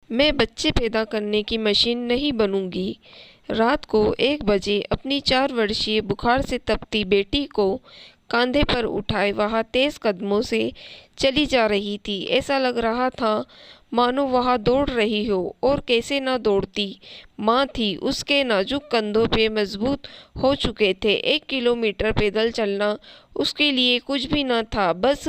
मैं बच्चे पैदा करने की मशीन नहीं बनूंगी। रात को 1 बजे अपनी 4 वर्षीय बुखार से तपती बेटी को कंधे पर उठाए वह तेज कदमों से चली जा रही थी। ऐसा लग रहा था मानो वह दौड़ रही हो, और कैसे न दौड़ती। माँ थी, उसके नाजुक कंधों पे मजबूत हो चुके थे। 1 किलोमीटर पैदल चलना उसके लिए कुछ भी न था। बस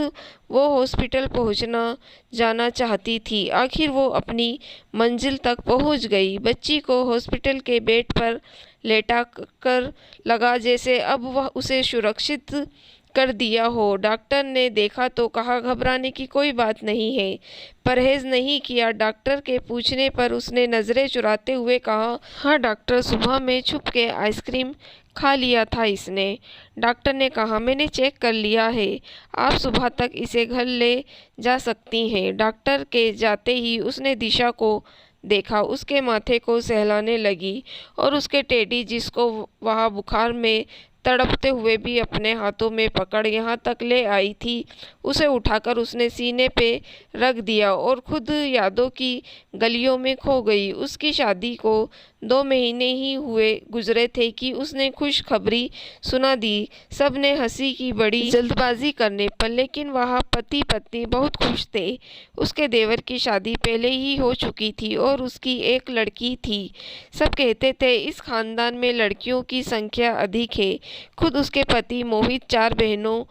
वो हॉस्पिटल पहुंचना जाना चाहती थी। आखिर वो अपनी मंजिल तक पहुंच गई। बच्ची को हॉस्पिटल के बेड पर लेटा कर लगा जैसे अब वह उसे सुरक्षित कर दिया हो। डॉक्टर ने देखा तो कहा, घबराने की कोई बात नहीं है। परहेज नहीं किया। डॉक्टर के पूछने पर उसने नजरें चुराते हुए कहा, हाँ डॉक्टर, सुबह में छुप के आइसक्रीम खा लिया था इसने। डॉक्टर ने कहा, मैंने चेक कर लिया है, आप सुबह तक इसे घर ले जा सकती हैं। डॉक्टर के जाते ही उसने दिशा को देखा। उसके माथे को सहलाने लगी और उसके टेडी, जिसको वह बुखार में तड़पते हुए भी अपने हाथों में पकड़ यहाँ तक ले आई थी, उसे उठाकर उसने सीने पे रख दिया और खुद यादों की गलियों में खो गई। उसकी शादी को 2 महीने ही हुए गुजरे थे कि उसने खुशखबरी सुना दी। सब ने हंसी की बड़ी जल्दबाजी करने पर, लेकिन वह पति पत्नी बहुत खुश थे। उसके देवर की शादी पहले ही हो चुकी थी और उसकी एक लड़की थी। सब कहते थे इस खानदान में लड़कियों की संख्या अधिक है। खुद उसके पति मोहित 4 बहनों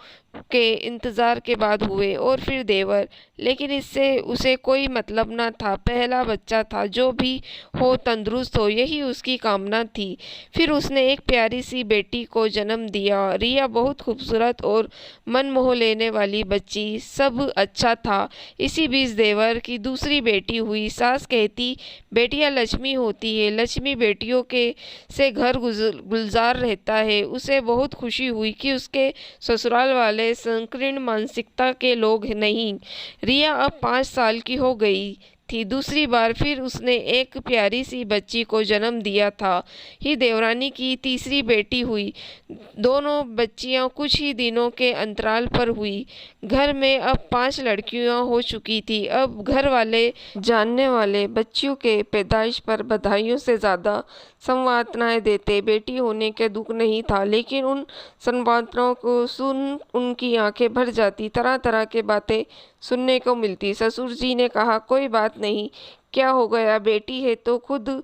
के इंतजार के बाद हुए और फिर देवर, लेकिन इससे उसे कोई मतलब न था। पहला बच्चा था, जो भी हो तंदुरुस्त हो, यही उसकी कामना थी। फिर उसने एक प्यारी सी बेटी को जन्म दिया। रिया बहुत खूबसूरत और मन मोह लेने वाली बच्ची। सब अच्छा था। इसी बीच देवर की दूसरी बेटी हुई। सास कहती, बेटियां लक्ष्मी होती है, लक्ष्मी बेटियों के से घर गुलजार रहता है। उसे बहुत खुशी हुई कि उसके ससुराल वाले संकीर्ण मानसिकता के लोग नहीं। रिया अब 5 साल की हो गई थी। दूसरी बार फिर उसने एक प्यारी सी बच्ची को जन्म दिया था। ही देवरानी की तीसरी बेटी हुई। दोनों बच्चियां कुछ ही दिनों के अंतराल पर हुई। घर में अब 5 लड़कियां हो चुकी थी। अब घर वाले जानने वाले बच्चियों के पैदाइश पर बधाइयों से ज़्यादा संवादनाएं देते। बेटी होने के दुख नहीं था, लेकिन उन संवादनाओं को सुन उनकी आंखें भर जाती। तरह तरह के बातें सुनने को मिलती। ससुर जी ने कहा, कोई बात नहीं, क्या हो गया, बेटी है तो खुद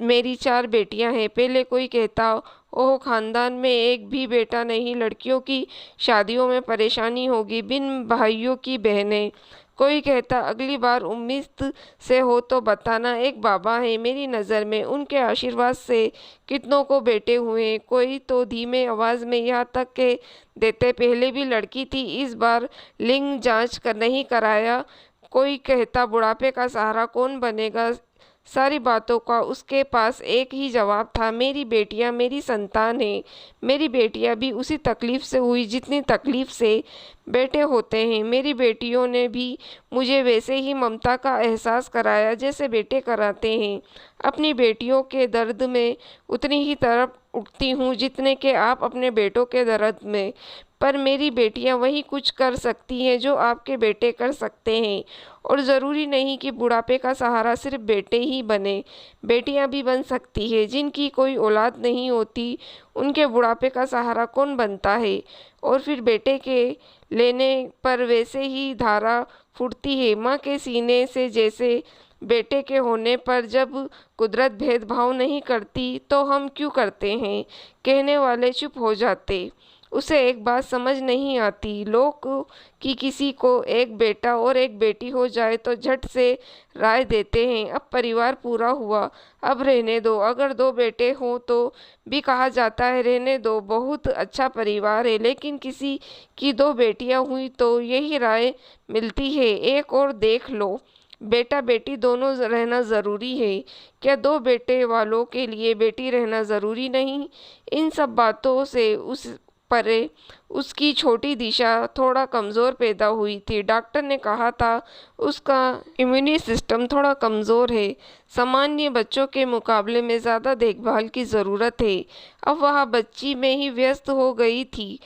मेरी 4 बेटियां हैं। पहले कोई कहता, ओह खानदान में एक भी बेटा नहीं, लड़कियों की शादियों में परेशानी होगी, बिन भाइयों की बहनें। कोई कहता, अगली बार उम्मीद से हो तो बताना। एक बाबा है मेरी नज़र में, उनके आशीर्वाद से कितनों को बेटे हुए। कोई तो धीमे आवाज़ में यहाँ तक के देते, पहले भी लड़की थी, इस बार लिंग जांच कर नहीं कराया। कोई कहता, बुढ़ापे का सहारा कौन बनेगा। सारी बातों का उसके पास एक ही जवाब था, मेरी बेटियां मेरी संतान है। मेरी बेटियां भी उसी तकलीफ से हुई जितनी तकलीफ से बेटे होते हैं। मेरी बेटियों ने भी मुझे वैसे ही ममता का एहसास कराया जैसे बेटे कराते हैं। अपनी बेटियों के दर्द में उतनी ही तड़प उठती हूँ जितने के आप अपने बेटों के दर्द में। पर मेरी बेटियां वही कुछ कर सकती हैं जो आपके बेटे कर सकते हैं, और ज़रूरी नहीं कि बुढ़ापे का सहारा सिर्फ बेटे ही बने। बेटियां भी बन सकती हैं। जिनकी कोई औलाद नहीं होती, उनके बुढ़ापे का सहारा कौन बनता है। और फिर बेटे के लेने पर वैसे ही धारा फूटती है माँ के सीने से जैसे बेटे के होने पर। जब कुदरत भेदभाव नहीं करती तो हम क्यों करते हैं। कहने वाले चुप हो जाते। उसे एक बात समझ नहीं आती, लोग कि किसी को एक बेटा और एक बेटी हो जाए तो झट से राय देते हैं, अब परिवार पूरा हुआ, अब रहने दो। अगर 2 बेटे हों तो भी कहा जाता है, रहने दो, बहुत अच्छा परिवार है। लेकिन किसी की 2 बेटियां हुई तो यही राय मिलती है, एक और देख लो। बेटा बेटी दोनों रहना ज़रूरी है। क्या 2 बेटे वालों के लिए बेटी रहना ज़रूरी नहीं। इन सब बातों से उस परे उसकी छोटी दिशा थोड़ा कमज़ोर पैदा हुई थी। डॉक्टर ने कहा था उसका इम्यूनी सिस्टम थोड़ा कमज़ोर है, सामान्य बच्चों के मुकाबले में ज़्यादा देखभाल की ज़रूरत है। अब वह बच्ची में ही व्यस्त हो गई थी।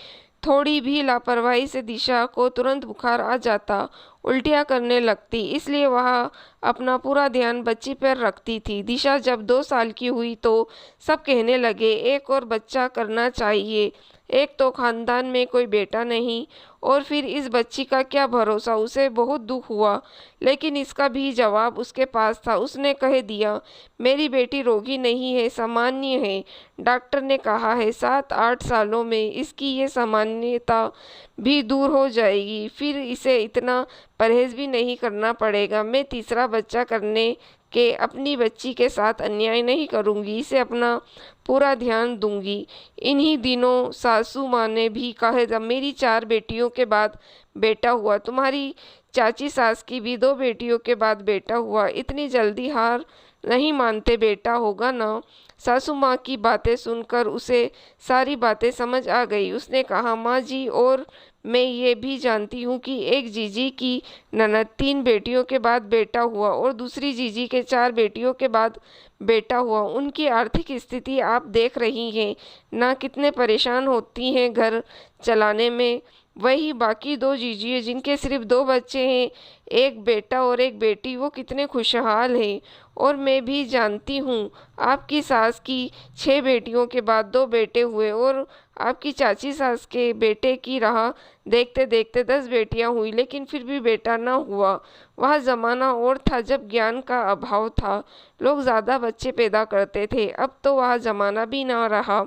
थोड़ी भी लापरवाही से दिशा को तुरंत बुखार आ जाता उल्टियाँ करने लगती, इसलिए वह अपना पूरा ध्यान बच्ची पर रखती थी। दिशा जब 2 साल की हुई तो सब कहने लगे, एक और बच्चा करना चाहिए, एक तो खानदान में कोई बेटा नहीं, और फिर इस बच्ची का क्या भरोसा। उसे बहुत दुख हुआ, लेकिन इसका भी जवाब उसके पास था। उसने कह दिया, मेरी बेटी रोगी नहीं है, सामान्य है। डॉक्टर ने कहा है 7-8 सालों में इसकी ये सामान्यता भी दूर हो जाएगी, फिर इसे इतना परहेज भी नहीं करना पड़ेगा। मैं तीसरा बच्चा करने के अपनी बच्ची के साथ अन्याय नहीं करूंगी, इसे अपना पूरा ध्यान दूंगी। इन्हीं दिनों सासू माँ ने भी कहा था, मेरी 4 बेटियों के बाद बेटा हुआ, तुम्हारी चाची सास की भी 2 बेटियों के बाद बेटा हुआ, इतनी जल्दी हार नहीं मानते, बेटा होगा ना। सासू माँ की बातें सुनकर उसे सारी बातें समझ आ गई। उसने कहा, माँ जी, और मैं ये भी जानती हूँ कि एक जीजी की ननद 3 बेटियों के बाद बेटा हुआ और दूसरी जीजी के 4 बेटियों के बाद बेटा हुआ। उनकी आर्थिक स्थिति आप देख रही हैं ना, कितने परेशान होती हैं घर चलाने में। वही बाकी 2 जीजी जिनके सिर्फ 2 बच्चे हैं, एक बेटा और एक बेटी, वो कितने खुशहाल हैं। और मैं भी जानती हूँ, आपकी सास की 6 बेटियों के बाद 2 बेटे हुए और आपकी चाची सास के बेटे की राह देखते देखते 10 बेटियां हुई, लेकिन फिर भी बेटा न हुआ। वह ज़माना और था जब ज्ञान का अभाव था, लोग ज़्यादा बच्चे पैदा करते थे। अब तो वह ज़माना भी ना रहा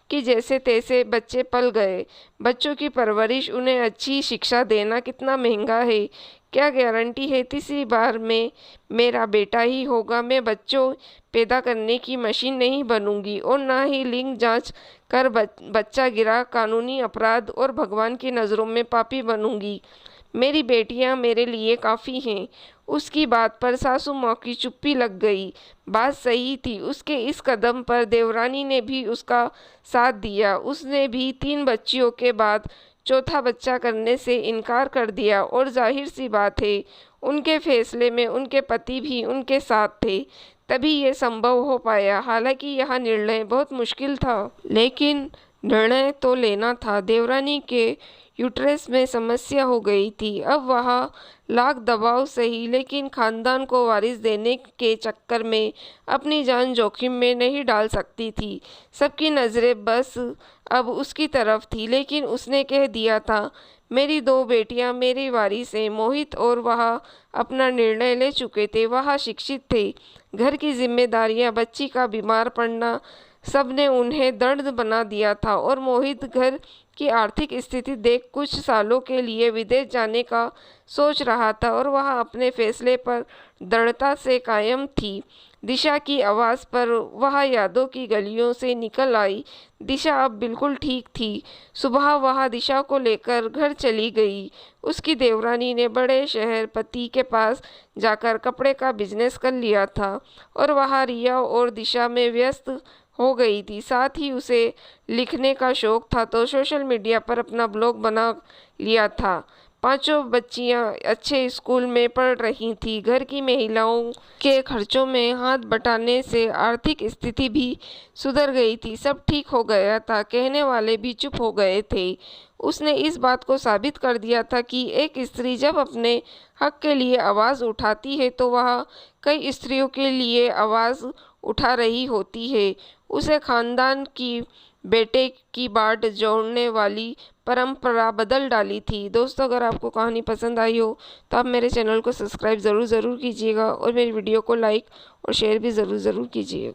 कि जैसे तैसे बच्चे पल गए। बच्चों की परवरिश, उन्हें अच्छी शिक्षा देना कितना महंगा है। क्या गारंटी है तीसरी बार में मेरा बेटा ही होगा। मैं बच्चों पैदा करने की मशीन नहीं बनूंगी और ना ही लिंग जांच कर बच्चा गिरा कानूनी अपराध और भगवान की नज़रों में पापी बनूंगी। मेरी बेटियां मेरे लिए काफ़ी हैं। उसकी बात पर सासू माँ की चुप्पी लग गई। बात सही थी। उसके इस कदम पर देवरानी ने भी उसका साथ दिया। उसने भी 3 बच्चियों के बाद चौथा बच्चा करने से इनकार कर दिया और जाहिर सी बात है, उनके फैसले में उनके पति भी उनके साथ थे, तभी ये संभव हो पाया। हालांकि यह निर्णय बहुत मुश्किल था, लेकिन निर्णय तो लेना था। देवरानी के यूट्रस में समस्या हो गई थी। अब वह लाख दबाव सही, लेकिन खानदान को वारिस देने के चक्कर में अपनी जान जोखिम में नहीं डाल सकती थी। सबकी नज़रें बस अब उसकी तरफ थी, लेकिन उसने कह दिया था, मेरी 2 बेटियां मेरी वारिस हैं। मोहित और वह अपना निर्णय ले चुके थे। वह शिक्षित थे। घर की जिम्मेदारियां, बच्ची का बीमार पड़ना, सब ने उन्हें दर्द बना दिया था और मोहित घर की आर्थिक स्थिति देख कुछ सालों के लिए विदेश जाने का सोच रहा था और वह अपने फैसले पर दृढ़ता से कायम थी। दिशा की आवाज़ पर वह यादों की गलियों से निकल आई। दिशा अब बिल्कुल ठीक थी। सुबह वह दिशा को लेकर घर चली गई। उसकी देवरानी ने बड़े शहर पति के पास जाकर कपड़े का बिजनेस कर लिया था और वह रिया और दिशा में व्यस्त हो गई थी। साथ ही उसे लिखने का शौक था, तो सोशल मीडिया पर अपना ब्लॉग बना लिया था। 5 बच्चियां अच्छे स्कूल में पढ़ रही थीं। घर की महिलाओं के खर्चों में हाथ बटाने से आर्थिक स्थिति भी सुधर गई थी। सब ठीक हो गया था। कहने वाले भी चुप हो गए थे। उसने इस बात को साबित कर दिया था कि एक स्त्री जब अपने हक के लिए आवाज़ उठाती है तो वह कई स्त्रियों के लिए आवाज़ उठा रही होती है। उसे खानदान की बेटे की बाट जोड़ने वाली परंपरा बदल डाली थी। दोस्तों, अगर आपको कहानी पसंद आई हो तो आप मेरे चैनल को सब्सक्राइब ज़रूर कीजिएगा और मेरी वीडियो को लाइक और शेयर भी ज़रूर कीजिएगा।